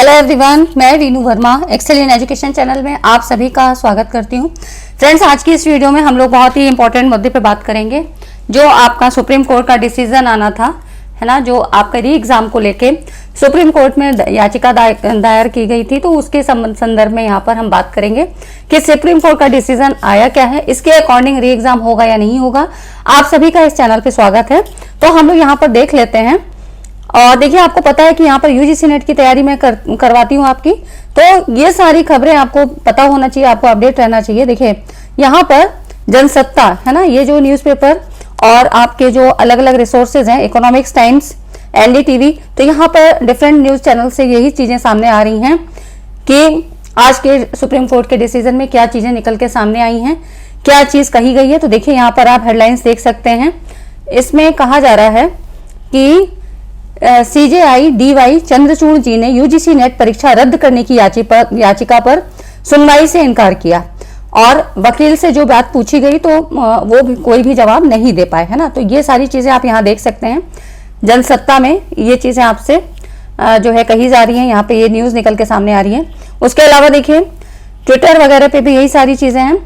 Hello everyone, मैं Veenu Verma excel in education channel में आप सभी का स्वागत करती हूँ। फ्रेंड्स, आज की इस वीडियो में हम लोग बहुत ही इंपॉर्टेंट मुद्दे पे बात करेंगे। जो आपका सुप्रीम कोर्ट का डिसीजन आना था, है ना, जो आपका री एग्जाम को लेके सुप्रीम कोर्ट में याचिका दायर की गई थी, तो उसके संदर्भ में यहाँ पर हम बात करेंगे कि सुप्रीम कोर्ट का डिसीजन आया क्या है, इसके अकॉर्डिंग री एग्जाम होगा या नहीं होगा। आप सभी का इस चैनल पे स्वागत है। तो हम लोग यहाँ पर देख लेते हैं। और देखिए, आपको पता है कि यहाँ पर यूजीसी नेट की तैयारी मैं करवाती हूँ आपकी, तो ये सारी खबरें आपको पता होना चाहिए, आपको अपडेट रहना चाहिए। देखिए, यहाँ पर जनसत्ता, है ना, ये जो न्यूज़पेपर और आपके जो अलग अलग रिसोर्सेज हैं, इकोनॉमिक्स टाइम्स, एनडीटीवी, तो यहाँ पर डिफरेंट न्यूज चैनल से यही चीजें सामने आ रही हैं कि आज के सुप्रीम कोर्ट के डिसीजन में क्या चीजें निकल के सामने आई हैं, क्या चीज कही गई है। तो देखिए, यहाँ पर आप हेडलाइंस देख सकते हैं। इसमें कहा जा रहा है कि सीजेआई डीवाई चंद्रचूड़ जी ने यूजीसी नेट परीक्षा रद्द करने की याचिका पर सुनवाई से इनकार किया और वकील से जो बात पूछी गई तो वो भी कोई भी जवाब नहीं दे पाए, है ना। तो ये सारी चीजें आप यहाँ देख सकते हैं। जनसत्ता में ये चीजें आपसे जो है कही जा रही हैं, यहाँ पे ये न्यूज निकल के सामने आ रही है। उसके अलावा देखिए, ट्विटर वगैरह पे भी यही सारी चीजें हैं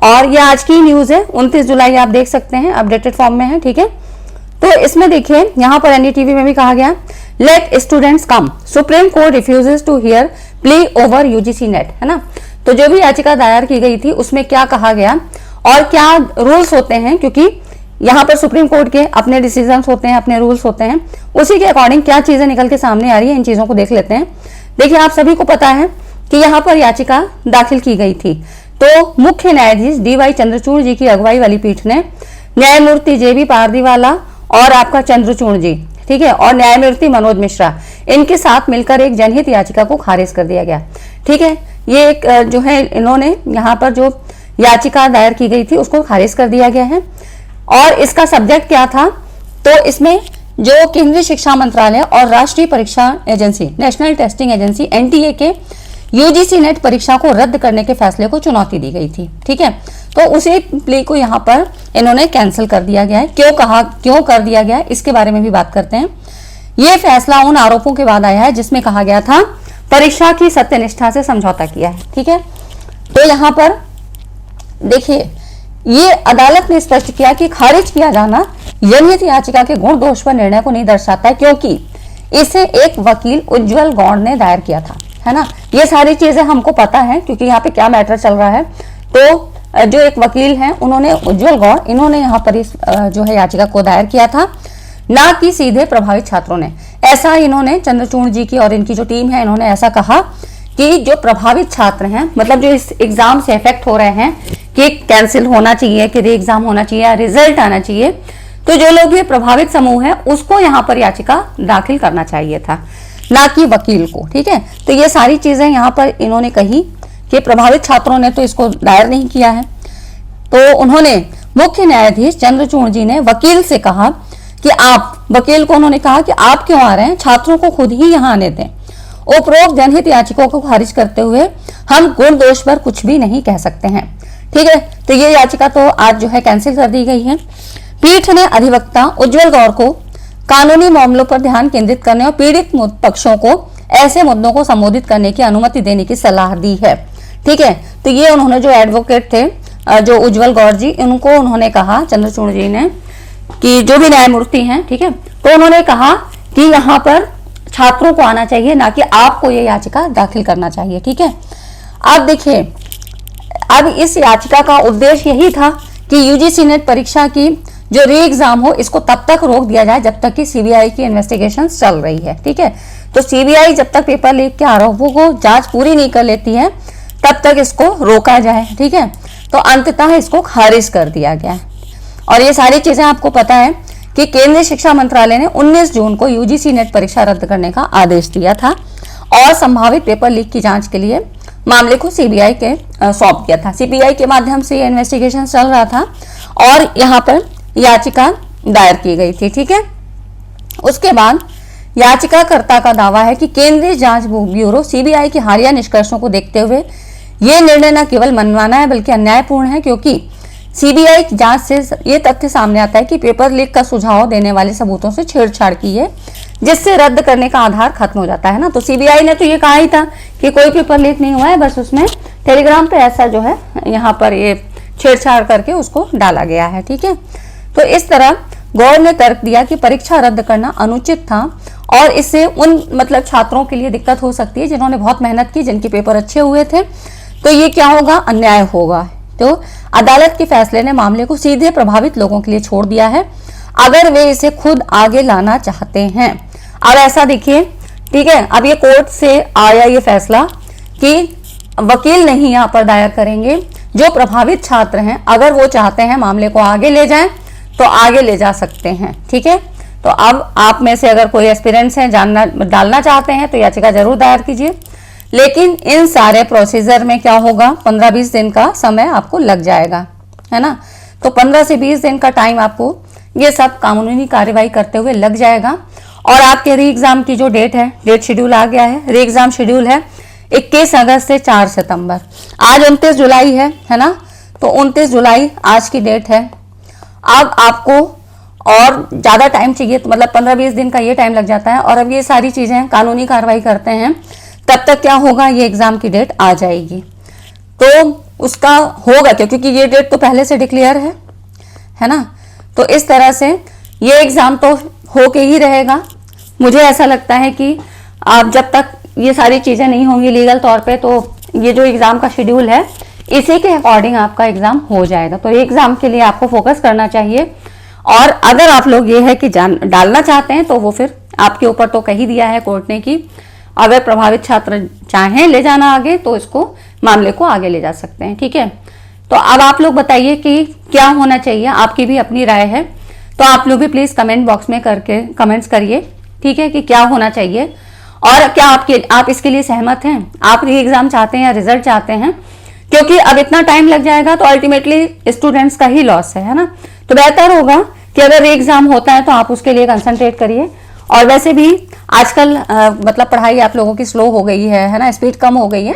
और ये आज की न्यूज है, 29 जुलाई, आप देख सकते हैं, अपडेटेड फॉर्म में है, ठीक है। तो इसमें देखिए, यहाँ पर एनडीटीवी में भी कहा गया, let students come, supreme court refuses to hear plea over UGC NET, है ना। तो जो भी याचिका दायर की गई थी उसमें क्या कहा गया और क्या रूल्स होते हैं, क्योंकि यहाँ पर सुप्रीम कोर्ट के अपने डिसीजंस होते हैं, अपने रूल्स होते हैं, उसी के अकॉर्डिंग क्या चीजें निकल के सामने आ रही है, इन चीजों को देख लेते हैं। देखिए, आप सभी को पता है कि यहाँ पर याचिका दाखिल की गई थी, तो मुख्य न्यायाधीश डीवाई चंद्रचूड़ जी की अगुवाई वाली पीठ ने न्यायमूर्ति जेबी पारदीवाला और आपका चंद्रचूड़ जी, ठीक है, और न्यायमूर्ति मनोज मिश्रा, इनके साथ मिलकर एक जनहित याचिका को खारिज कर दिया गया, ठीक है। ये एक जो है, इन्होंने यहाँ पर जो याचिका दायर की गई थी उसको खारिज कर दिया गया है। और इसका सब्जेक्ट क्या था, तो इसमें जो केंद्रीय शिक्षा मंत्रालय और राष्ट्रीय परीक्षा agency, national testing agency NTA के यूजीसी नेट परीक्षा को रद्द करने के फैसले को चुनौती दी गई थी, ठीक है। तो उसी प्ले को यहाँ पर इन्होंने कैंसिल कर दिया गया है। क्यों कर दिया गया है, इसके बारे में भी बात करते हैं। ये फैसला उन आरोपों के बाद आया है जिसमें कहा गया था परीक्षा की सत्यनिष्ठा से समझौता किया है, ठीक है। तो यहाँ पर देखिए, ये अदालत ने स्पष्ट किया कि खारिज किया जाना जनहित याचिका के गुण दोष पर निर्णय को नहीं दर्शाता है, क्योंकि इसे एक वकील उज्जवल गौड़ ने दायर किया था, है ना। ये सारी चीजें हमको पता है, क्योंकि यहाँ पे क्या मैटर चल रहा है। तो जो एक वकील हैं, उन्होंने उज्जवल गौड़, इन्होंने यहाँ पर इस जो है याचिका को दायर किया था, ना कि सीधे प्रभावित छात्रों ने। ऐसा इन्होंने चंद्रचूड़ जी की और इनकी जो टीम है, इन्होंने ऐसा कहा कि जो प्रभावित छात्र हैं, मतलब जो इस एग्जाम से इफेक्ट हो रहे हैं, कि कैंसिल होना चाहिए, कि री एग्जाम होना चाहिए, रिजल्ट आना चाहिए, तो जो लोग भी प्रभावित समूह है उसको यहाँ पर याचिका दाखिल करना चाहिए था, ना कि वकील को, ठीक है। तो ये सारी चीजें यहाँ पर इन्होंने कही कि प्रभावित छात्रों ने तो इसको दायर नहीं किया है। तो उन्होंने, मुख्य न्यायाधीश चंद्रचूड़ जी ने वकील से कहा कि वकील को उन्होंने कहा कि आप क्यों आ रहे हैं, छात्रों को खुद ही यहाँ आने दें। उपरोक्त जनहित याचिकाओं को खारिज करते हुए हम गुण दोष पर कुछ भी नहीं कह सकते हैं, ठीक है। तो ये याचिका तो आज जो है कैंसिल कर दी गई है। पीठ ने अधिवक्ता उज्जवल गौड़ को कानूनी मामलों पर ध्यान केंद्रित करने और पीड़ित पक्षों को ऐसे मुद्दों को संबोधित करने की अनुमति देने की सलाह दी है, ठीक है। तो ये उन्होंने, जो एडवोकेट थे, जो उज्जवल गौड़ जी, उनको उन्होंने कहा, चंद्रचूड़ जी ने, कि जो भी न्यायमूर्ति हैं, ठीक है, तो उन्होंने कहा कि यहाँ पर छात्रों को आना चाहिए, ना कि आपको ये याचिका दाखिल करना चाहिए, ठीक है। अब देखिए, अब इस याचिका का उद्देश्य यही था कि यूजीसी नेट परीक्षा की जो री एग्जाम हो, इसको तब तक रोक दिया जाए जब तक कि सीबीआई की इन्वेस्टिगेशन चल रही है, ठीक है। तो सीबीआई जब तक पेपर लीक के आरोपों को जांच पूरी नहीं कर लेती है, तब तक इसको रोका जाए, ठीक है। तो अंततः इसको खारिज कर दिया गया है। और ये सारी चीजें आपको पता है कि केंद्रीय शिक्षा मंत्रालय ने 19 जून को यूजीसी नेट परीक्षा रद्द करने का आदेश दिया था और संभावित पेपर लीक की जांच के लिए मामले को सीबीआई के सौंप दिया था। सीबीआई के माध्यम से इन्वेस्टिगेशन चल रहा था और यहाँ पर याचिका दायर की गई थी, ठीक है। उसके बाद याचिकाकर्ता का दावा है कि केंद्रीय जांच ब्यूरो सीबीआई के हालिया निष्कर्षों को देखते हुए यह निर्णय न केवल मनमाना है बल्कि अन्यायपूर्ण है, क्योंकि सीबीआई की जांच से ये तथ्य सामने आता है कि पेपर लीक का सुझाव देने वाले सबूतों से छेड़छाड़ की है, जिससे रद्द करने का आधार खत्म हो जाता है ना। तो सीबीआई ने तो ये कहा ही था कि कोई पेपर लीक नहीं हुआ है, बस उसमें टेलीग्राम पे ऐसा जो है यहाँ पर ये छेड़छाड़ करके उसको डाला गया है। ठीक है, तो इस तरह गौर ने तर्क दिया कि परीक्षा रद्द करना अनुचित था और इससे उन मतलब छात्रों के लिए दिक्कत हो सकती है जिन्होंने बहुत मेहनत की, जिनके पेपर अच्छे हुए थे। तो ये क्या होगा, अन्याय होगा। तो अदालत के फैसले ने मामले को सीधे प्रभावित लोगों के लिए छोड़ दिया है, अगर वे इसे खुद आगे लाना चाहते हैं। अब ऐसा देखिए, ठीक है, अब ये कोर्ट से आया ये फैसला कि वकील नहीं यहाँ पर दायर करेंगे, जो प्रभावित छात्र हैं अगर वो चाहते हैं मामले को आगे ले जाएं तो आगे ले जा सकते हैं। ठीक है, तो अब आप में से अगर कोई एस्पिरेंट्स हैं जानना डालना चाहते हैं तो याचिका जरूर दायर कीजिए, लेकिन इन सारे प्रोसीजर में क्या होगा, 15-20 दिन का समय आपको लग जाएगा, है ना। तो 15 से 20 दिन का टाइम आपको ये सब कानूनी कार्यवाही करते हुए लग जाएगा। और आपके री एग्जाम की जो डेट है, डेट शेड्यूल आ गया है। री एग्जाम शेड्यूल है 21 अगस्त से 4 सितंबर। आज 29 जुलाई है ना, तो 29 जुलाई आज की डेट है। अब आपको और ज़्यादा टाइम चाहिए, तो मतलब 15-20 दिन का ये टाइम लग जाता है। और अब ये सारी चीज़ें कानूनी कार्रवाई करते हैं, तब तक क्या होगा, ये एग्ज़ाम की डेट आ जाएगी। तो उसका होगा क्या, क्योंकि ये डेट तो पहले से डिक्लेयर है ना। तो इस तरह से ये एग्ज़ाम तो होके ही रहेगा। मुझे ऐसा लगता है कि आप जब तक ये सारी चीज़ें नहीं होंगी लीगल तौर पे, तो ये जो एग्ज़ाम का शेड्यूल है इसी के अकॉर्डिंग आपका एग्ज़ाम हो जाएगा। तो एग्ज़ाम के लिए आपको फोकस करना चाहिए। और अगर आप लोग ये है कि डालना चाहते हैं तो वो फिर आपके ऊपर तो कह ही दिया है कोर्ट ने कि अगर प्रभावित छात्र चाहें ले जाना आगे तो इसको मामले को आगे ले जा सकते हैं। ठीक है, तो अब आप लोग बताइए कि क्या होना चाहिए, आपकी भी अपनी राय है, तो आप लोग भी प्लीज़ कमेंट बॉक्स में करके कमेंट्स करिए। ठीक है, कि क्या होना चाहिए और क्या आप इसके लिए सहमत हैं, आप री एग्ज़ाम चाहते हैं या रिजल्ट चाहते हैं। क्योंकि अब इतना टाइम लग जाएगा तो अल्टीमेटली स्टूडेंट्स का ही लॉस है ना। तो बेहतर होगा कि अगर री एग्ज़ाम होता है तो आप उसके लिए कंसंट्रेट करिए। और वैसे भी आजकल मतलब पढ़ाई आप लोगों की स्लो हो गई है ना, स्पीड कम हो गई है,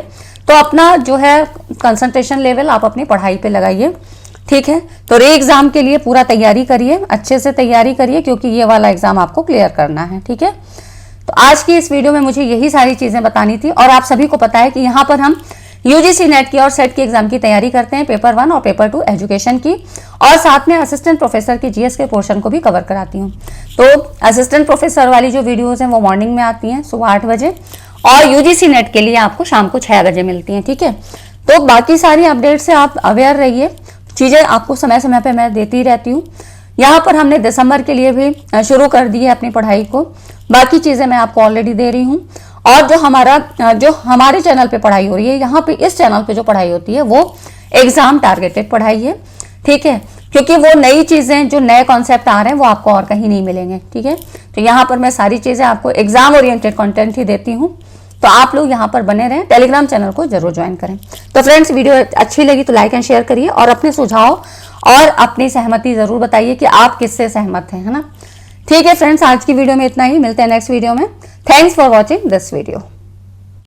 तो अपना जो है कंसंट्रेशन लेवल आप अपनी पढ़ाई पे लगाइए। ठीक है, तो री एग्ज़ाम के लिए पूरा तैयारी करिए, अच्छे से तैयारी करिए, क्योंकि ये वाला एग्ज़ाम आपको क्लियर करना है। ठीक है, तो आज की इस वीडियो में मुझे यही सारी चीज़ें बतानी थी। और आप सभी को पता है कि यहाँ पर हम यूजीसी नेट की और सेट की एग्जाम की तैयारी करते हैं, पेपर 1 और पेपर 2 एजुकेशन की, और साथ में असिस्टेंट प्रोफेसर की जीएस के पोर्शन को भी कवर कराती हूँ। तो असिस्टेंट प्रोफेसर वाली जो वीडियोस हैं वो मॉर्निंग में आती हैं सुबह 8 बजे, और यूजीसी नेट के लिए आपको शाम को 6 बजे मिलती हैं। ठीक है, तो बाकी सारी अपडेट से आप अवेयर रहिए, चीज़ें आपको समय समय पर मैं देती रहती हूँ। यहाँ पर हमने दिसंबर के लिए भी शुरू कर दी है अपनी पढ़ाई को, बाकी चीज़ें मैं आपको ऑलरेडी दे रही हूँ। और जो हमारे चैनल पे पढ़ाई हो रही है, यहाँ पे इस चैनल पे जो पढ़ाई होती है वो एग्जाम टारगेटेड पढ़ाई है। ठीक है, क्योंकि वो नई चीज़ें जो नए कॉन्सेप्ट आ रहे हैं वो आपको और कहीं नहीं मिलेंगे। ठीक है, तो यहाँ पर मैं सारी चीज़ें आपको एग्जाम ओरिएंटेड कंटेंट ही देती हूँ। तो आप लोग यहाँ पर बने रहें, टेलीग्राम चैनल को जरूर ज्वाइन करें। तो फ्रेंड्स, वीडियो अच्छी लगी तो लाइक एंड शेयर करिए और अपने सुझाव और अपनी सहमति जरूर बताइए कि आप किससे सहमत हैं, है ना। ठीक है फ्रेंड्स, आज की वीडियो में इतना ही, मिलते हैं नेक्स्ट वीडियो में। Thanks for watching this video.